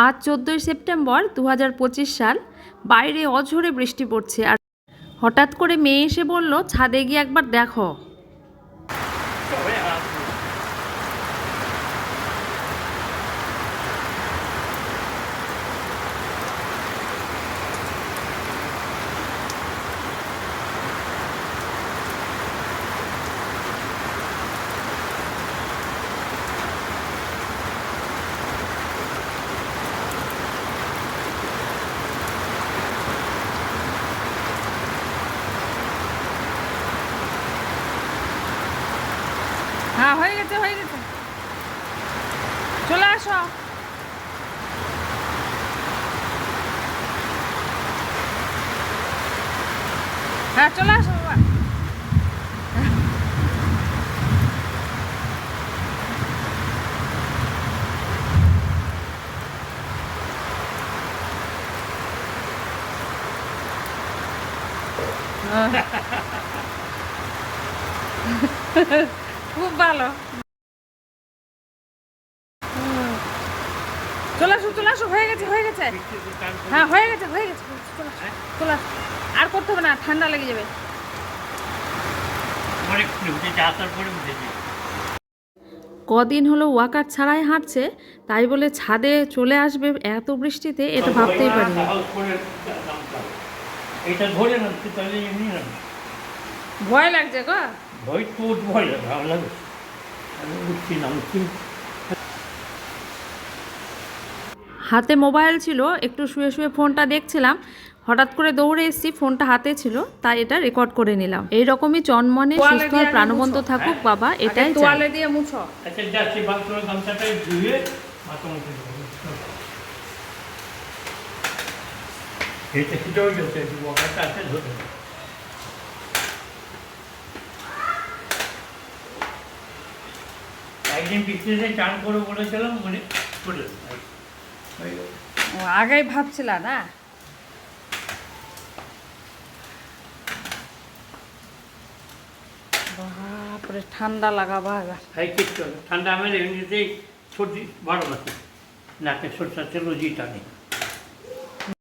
আজ 14ই সেপ্টেম্বর 2025 সাল। বাইরে অঝোরে বৃষ্টি পড়ছে আর হঠাৎ করে মেয়ে এসে বলল ছাদে গিয়ে একবার দেখো। হ্যাঁ হয়ে গেছে চলে আসো। হ্যাঁ চলে আসো বাবা। খুব ভালো। চলে আসো হয়ে গেছে হ্যাঁ হয়ে গেছে চলে আসো। আর করতে হবে না, ঠান্ডা লেগে যাবে। কদিন হলো ওয়াকার ছাড়াই হাঁটছে, তাই বলে ছাদে চলে আসবে এত বৃষ্টিতে এটা ভাবতেই পারিনি। ভয় লাগছে গো। হাতে মোবাইল ছিল, একটু শুয়ে শুয়ে ফোনটা দেখছিলাম, হঠাৎ করে দৌড়ে এসেছি, ফোনটা হাতে ছিল, তাই এটা রেকর্ড করে নিলাম। এইরকমই চনমনে সুস্থ আর প্রাণবন্ত থাকুক বাবা, এটাই তোয়ালে দিয়ে মুছো। একদিন বৃষ্টিতে চান করে বলেছিলাম মনে করে আগেই ভাবছিল না। বাপরে ঠান্ডা লাগাবা এবার। ঠান্ডা আমার এমনিতেই সর্দি ভালো লাগে, নাকে সরষা তেল জি টানে।